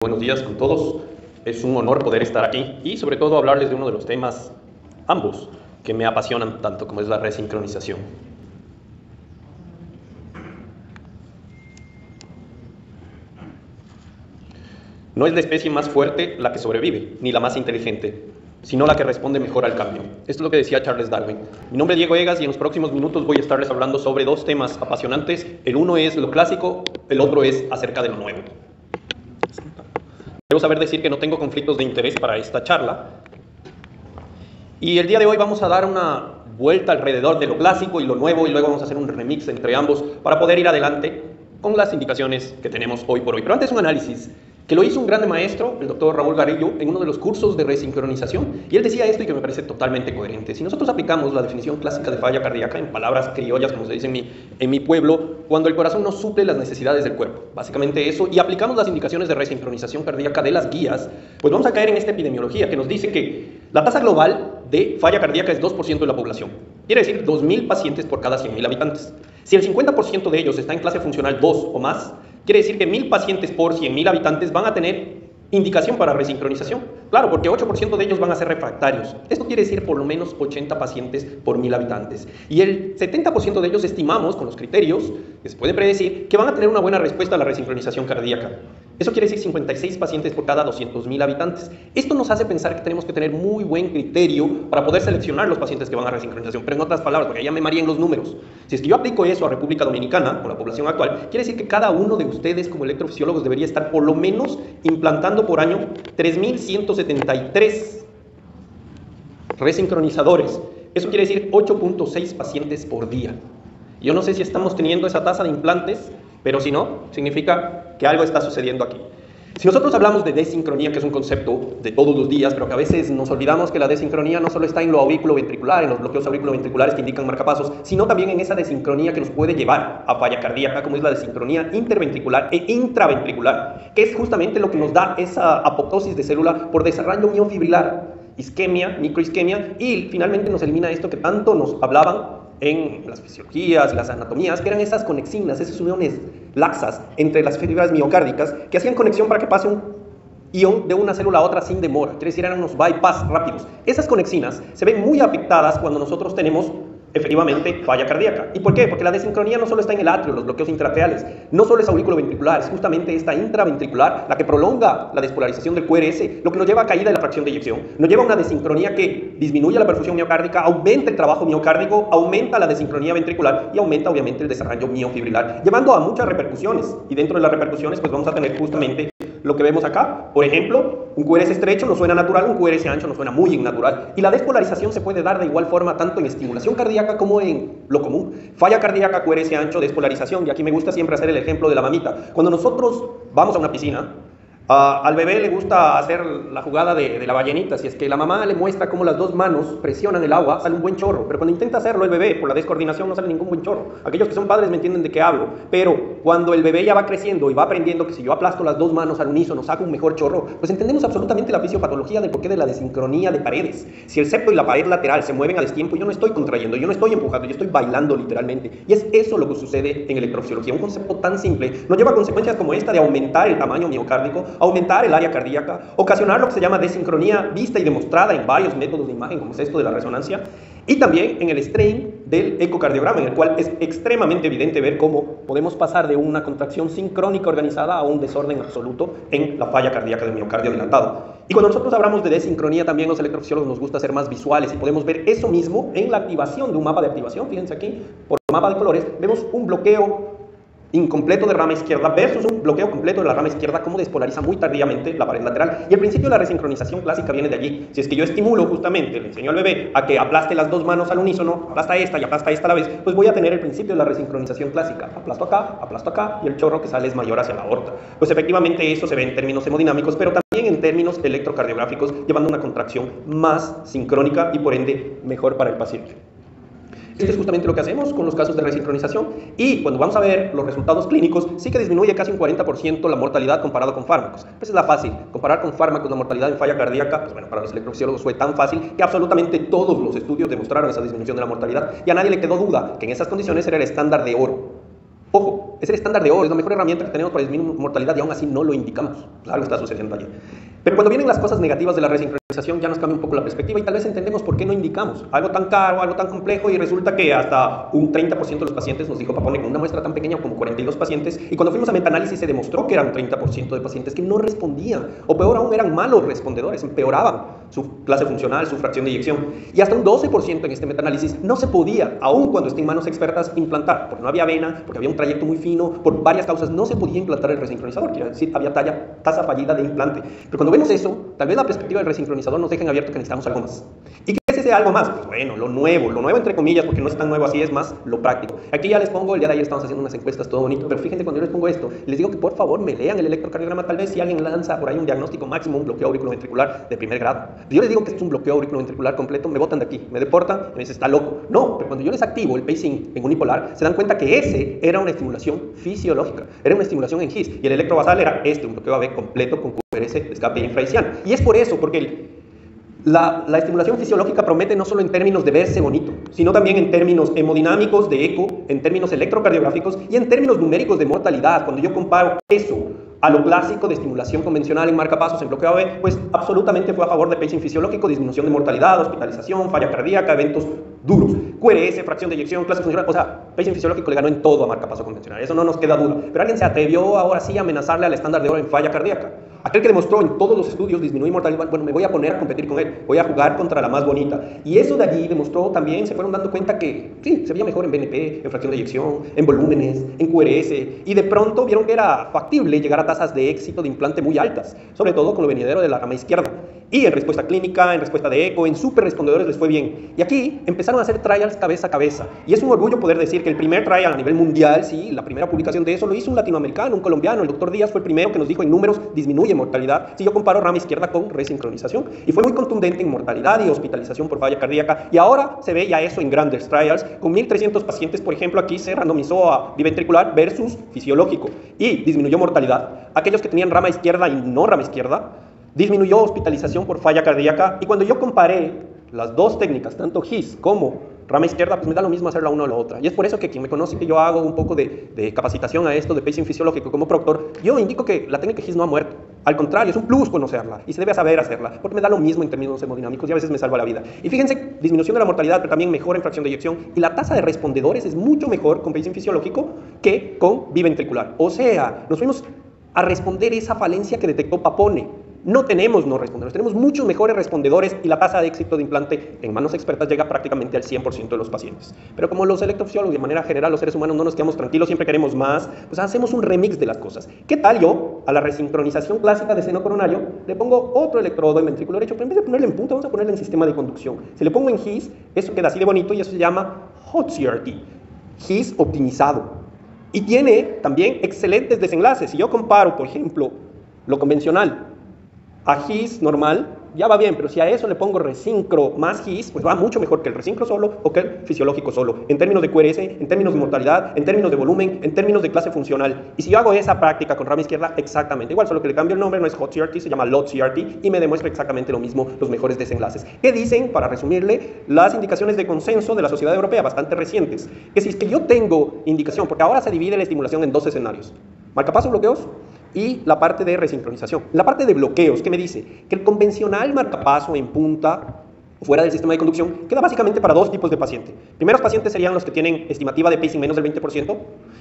Buenos días con todos. Es un honor poder estar aquí y sobre todo hablarles de uno de los temas, ambos, que me apasionan tanto como es la resincronización. No es la especie más fuerte la que sobrevive, ni la más inteligente, sino la que responde mejor al cambio. Esto es lo que decía Charles Darwin. Mi nombre es Diego Egas y en los próximos minutos voy a estarles hablando sobre dos temas apasionantes. El uno es lo clásico, el otro es acerca de lo nuevo. Debo saber decir que no tengo conflictos de interés para esta charla. Y el día de hoy vamos a dar una vuelta alrededor de lo clásico y lo nuevo y luego vamos a hacer un remix entre ambos para poder ir adelante con las indicaciones que tenemos hoy por hoy. Pero antes un análisis que lo hizo un grande maestro, el doctor Raúl Garrillo, en uno de los cursos de resincronización, y él decía esto y que me parece totalmente coherente. Si nosotros aplicamos la definición clásica de falla cardíaca en palabras criollas, como se dice en mi pueblo, cuando el corazón no suple las necesidades del cuerpo, básicamente eso, y aplicamos las indicaciones de resincronización cardíaca de las guías, pues vamos a caer en esta epidemiología que nos dice que la tasa global de falla cardíaca es 2% de la población. Quiere decir 2.000 pacientes por cada 100.000 habitantes. Si el 50% de ellos está en clase funcional 2 o más, quiere decir que 1.000 pacientes por 100.000 habitantes van a tener indicación para resincronización. Claro, porque 8% de ellos van a ser refractarios. Esto quiere decir por lo menos 80 pacientes por 1.000 habitantes. Y el 70% de ellos estimamos, con los criterios que se puede predecir, que van a tener una buena respuesta a la resincronización cardíaca. Eso quiere decir 56 pacientes por cada 200.000 habitantes. Esto nos hace pensar que tenemos que tener muy buen criterio para poder seleccionar los pacientes que van a resincronización. Pero en otras palabras, porque ya me marean los números. Si es que yo aplico eso a República Dominicana, con la población actual, quiere decir que cada uno de ustedes como electrofisiólogos debería estar por lo menos implantando por año 3.173 resincronizadores. Eso quiere decir 8.6 pacientes por día. Yo no sé si estamos teniendo esa tasa de implantes, pero si no, significa que algo está sucediendo aquí. Si nosotros hablamos de desincronía, que es un concepto de todos los días, pero que a veces nos olvidamos que la desincronía no solo está en lo auriculoventricular, en los bloqueos auriculoventriculares que indican marcapasos, sino también en esa desincronía que nos puede llevar a falla cardíaca, como es la desincronía interventricular e intraventricular, que es justamente lo que nos da esa apoptosis de célula por desarrollo miofibrilar, isquemia, microisquemia, y finalmente nos elimina esto que tanto nos hablaban en las fisiologías, las anatomías, que eran esas conexinas, esas uniones laxas entre las fibras miocárdicas que hacían conexión para que pase un ion de una célula a otra sin demora. Quiere decir, eran unos bypass rápidos. Esas conexinas se ven muy afectadas cuando nosotros tenemos efectivamente falla cardíaca. ¿Y por qué? Porque la desincronía no solo está en el atrio, los bloqueos intraarteriales, no solo es auriculoventricular, es justamente esta intraventricular la que prolonga la despolarización del QRS, lo que nos lleva a caída de la fracción de eyección, nos lleva a una desincronía que disminuye la perfusión miocárdica, aumenta el trabajo miocárdico, aumenta la desincronía ventricular y aumenta obviamente el desarrollo miofibrilar, llevando a muchas repercusiones. Y dentro de las repercusiones pues vamos a tener justamente lo que vemos acá. Por ejemplo, un QRS estrecho no suena natural, un QRS ancho no suena muy innatural. Y la despolarización se puede dar de igual forma tanto en estimulación cardíaca como en lo común. Falla cardíaca, QRS ancho, despolarización. Y aquí me gusta siempre hacer el ejemplo de la mamita. Cuando nosotros vamos a una piscina, al bebé le gusta hacer la jugada de la ballenita. Si es que la mamá le muestra cómo las dos manos presionan el agua, sale un buen chorro. Pero cuando intenta hacerlo el bebé, por la descoordinación no sale ningún buen chorro. Aquellos que son padres me entienden de qué hablo. Pero cuando el bebé ya va creciendo y va aprendiendo que si yo aplasto las dos manos al unísono saco un mejor chorro, pues entendemos absolutamente la fisiopatología del porqué de la desincronía de paredes. Si el septo y la pared lateral se mueven a destiempo, yo no estoy contrayendo, yo no estoy empujando, yo estoy bailando literalmente. Y es eso lo que sucede en electrofisiología. Un concepto tan simple nos lleva a consecuencias como esta de aumentar el tamaño miocárdico, aumentar el área cardíaca, ocasionar lo que se llama desincronía vista y demostrada en varios métodos de imagen, como es esto de la resonancia, y también en el strain del ecocardiograma, en el cual es extremadamente evidente ver cómo podemos pasar de una contracción sincrónica organizada a un desorden absoluto en la falla cardíaca del miocardio dilatado. Y cuando nosotros hablamos de desincronía, también los electrofisiólogos nos gusta ser más visuales y podemos ver eso mismo en la activación de un mapa de activación. Fíjense aquí, por mapa de colores, vemos un bloqueo incompleto de rama izquierda versus un bloqueo completo de la rama izquierda, como despolariza muy tardíamente la pared lateral. Y el principio de la resincronización clásica viene de allí. Si es que yo estimulo justamente, le enseño al bebé a que aplaste las dos manos al unísono, aplasta esta y aplasta esta a la vez, pues voy a tener el principio de la resincronización clásica. Aplasto acá y el chorro que sale es mayor hacia la aorta. Pues efectivamente eso se ve en términos hemodinámicos, pero también en términos electrocardiográficos, llevando una contracción más sincrónica y por ende mejor para el paciente. Esto es justamente lo que hacemos con los casos de resincronización y cuando vamos a ver los resultados clínicos, sí que disminuye casi un 40% la mortalidad comparado con fármacos. Pues es la fácil, comparar con fármacos la mortalidad en falla cardíaca, pues bueno, para los electrofisiólogos fue tan fácil que absolutamente todos los estudios demostraron esa disminución de la mortalidad y a nadie le quedó duda que en esas condiciones era el estándar de oro. Ojo, es el estándar de oro, es la mejor herramienta que tenemos para disminuir mortalidad y aún así no lo indicamos. Pues algo está sucediendo allí. Pero cuando vienen las cosas negativas de la resincronización ya nos cambia un poco la perspectiva y tal vez entendemos por qué no indicamos algo tan caro, algo tan complejo y resulta que hasta un 30% de los pacientes, nos dijo Papone, con una muestra tan pequeña como 42 pacientes, y cuando fuimos a metaanálisis se demostró que eran 30% de pacientes que no respondían, o peor aún eran malos respondedores, empeoraban su clase funcional, su fracción de eyección, y hasta un 12% en este metaanálisis no se podía, aun cuando esté en manos expertas, implantar, porque no había vena, porque había un trayecto muy fino, por varias causas no se podía implantar el resincronizador, quiere decir, había tasa fallida de implante. Pero cuando vemos eso, tal vez la perspectiva del resincronizador nos deja en abierto que necesitamos algo más. ¿Y qué es ese algo más? Pues bueno, lo nuevo entre comillas, porque no es tan nuevo así, es más lo práctico. Aquí ya les pongo, el día de ayer estamos haciendo unas encuestas, todo bonito, pero fíjense cuando yo les pongo esto, les digo que por favor me lean el electrocardiograma, tal vez si alguien lanza por ahí un diagnóstico máximo, un bloqueo auriculoventricular de primer grado. Si yo les digo que es un bloqueo auriculoventricular completo, me botan de aquí, me deportan, y me dicen, está loco. No, pero cuando yo les activo el pacing en unipolar, se dan cuenta que ese era una estimulación fisiológica, era una estimulación en GIS, y el electrovasal era un bloqueo AB completo con QRS, escape infrahisiano. Y es por eso, porque la estimulación fisiológica promete no solo en términos de verse bonito, sino también en términos hemodinámicos de eco, en términos electrocardiográficos y en términos numéricos de mortalidad. Cuando yo comparo eso a lo clásico de estimulación convencional en marcapasos, en bloqueo AB, pues absolutamente fue a favor de pacing fisiológico, disminución de mortalidad, hospitalización, falla cardíaca, eventos duros, QRS, fracción de eyección, clase funcional, o sea, pacing fisiológico le ganó en todo a marcapaso convencional, eso no nos queda duda. Pero alguien se atrevió ahora sí a amenazarle al estándar de oro en falla cardíaca. Aquel que demostró en todos los estudios disminuir mortalidad, bueno, me voy a poner a competir con él, voy a jugar contra la más bonita. Y eso de allí demostró también, se fueron dando cuenta que sí, se veía mejor en BNP, en fracción de eyección, en volúmenes, en QRS, y de pronto vieron que era factible llegar a tasas de éxito de implante muy altas, sobre todo con lo venidero de la rama izquierda. Y en respuesta clínica, en respuesta de eco, en super respondedores les fue bien. Y aquí empezaron a hacer trials cabeza a cabeza. Y es un orgullo poder decir que el primer trial a nivel mundial, sí, la primera publicación de eso lo hizo un latinoamericano, un colombiano. El doctor Díaz fue el primero que nos dijo en números disminuye mortalidad si yo comparo rama izquierda con resincronización. Y fue muy contundente en mortalidad y hospitalización por falla cardíaca. Y ahora se ve ya eso en grandes trials. Con 1.300 pacientes, por ejemplo, aquí se randomizó a biventricular versus fisiológico. Y disminuyó mortalidad. Aquellos que tenían rama izquierda y no rama izquierda, disminuyó hospitalización por falla cardíaca, y cuando yo comparé las dos técnicas, tanto GIS como rama izquierda, pues me da lo mismo hacer la una o la otra. Y es por eso que quien me conoce que yo hago un poco de capacitación a esto de pacing fisiológico como proctor, yo indico que la técnica GIS no ha muerto. Al contrario, es un plus conocerla y se debe saber hacerla, porque me da lo mismo en términos hemodinámicos y a veces me salva la vida. Y fíjense, disminución de la mortalidad, pero también mejor en fracción de eyección, y la tasa de respondedores es mucho mejor con pacing fisiológico que con biventricular. O sea, nos fuimos a responder esa falencia que detectó Papone. No tenemos no respondedores, tenemos muchos mejores respondedores y la tasa de éxito de implante en manos expertas llega prácticamente al 100% de los pacientes. Pero como los electrofisiólogos, de manera general, los seres humanos no nos quedamos tranquilos, siempre queremos más, pues hacemos un remix de las cosas. ¿Qué tal yo, a la resincronización clásica de seno coronario, le pongo otro electrodo en ventrículo derecho, pero en vez de ponerle en punta, vamos a ponerle en sistema de conducción? Si le pongo en GIS, eso queda así de bonito y eso se llama Hot CRT, GIS optimizado. Y tiene también excelentes desenlaces. Si yo comparo, por ejemplo, lo convencional a GIS normal, ya va bien, pero si a eso le pongo resincro más GIS, pues va mucho mejor que el resincro solo o que el fisiológico solo, en términos de QRS, en términos de mortalidad, en términos de volumen, en términos de clase funcional. Y si yo hago esa práctica con rama izquierda, exactamente igual, solo que le cambio el nombre, no es Hot CRT, se llama LOT CRT, y me demuestra exactamente lo mismo, los mejores desenlaces. ¿Qué dicen, para resumirle, las indicaciones de consenso de la Sociedad Europea, bastante recientes? Que si es que yo tengo indicación, porque ahora se divide la estimulación en dos escenarios, marcapaso, bloqueos, y la parte de resincronización. La parte de bloqueos, ¿qué me dice? Que el convencional marcapaso en punta, fuera del sistema de conducción, queda básicamente para dos tipos de pacientes. Primeros pacientes serían los que tienen estimativa de pacing menos del 20%,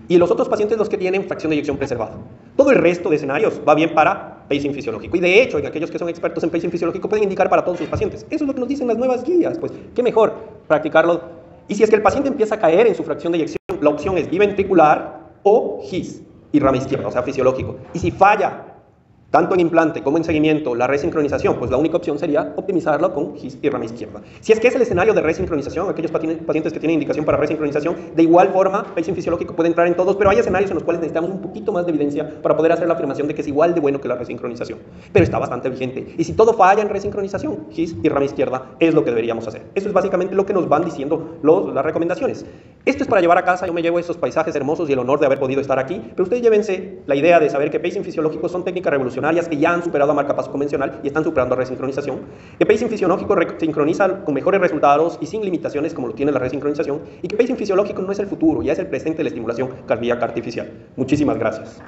y los otros pacientes los que tienen fracción de eyección preservada. Todo el resto de escenarios va bien para pacing fisiológico. Y de hecho, en aquellos que son expertos en pacing fisiológico pueden indicar para todos sus pacientes. Eso es lo que nos dicen las nuevas guías. Pues, ¿qué mejor? Practicarlo. Y si es que el paciente empieza a caer en su fracción de eyección, la opción es biventricular o GIS. Y rama izquierda, o sea, fisiológico. Y si falla, tanto en implante como en seguimiento, la resincronización, pues la única opción sería optimizarlo con GIS y rama izquierda. Si es que es el escenario de resincronización, aquellos pacientes que tienen indicación para resincronización, de igual forma, pacing fisiológico puede entrar en todos, pero hay escenarios en los cuales necesitamos un poquito más de evidencia para poder hacer la afirmación de que es igual de bueno que la resincronización. Pero está bastante vigente. Y si todo falla en resincronización, GIS y rama izquierda es lo que deberíamos hacer. Eso es básicamente lo que nos van diciendo las recomendaciones. Esto es para llevar a casa, yo me llevo esos paisajes hermosos y el honor de haber podido estar aquí, pero ustedes llévense la idea de saber que pacing fisiológico son técnicas revolucionarias que ya han superado a marcapaso convencional y están superando a resincronización, que pacing fisiológico sincroniza con mejores resultados y sin limitaciones como lo tiene la resincronización, y que pacing fisiológico no es el futuro, ya es el presente de la estimulación cardíaca artificial. Muchísimas gracias.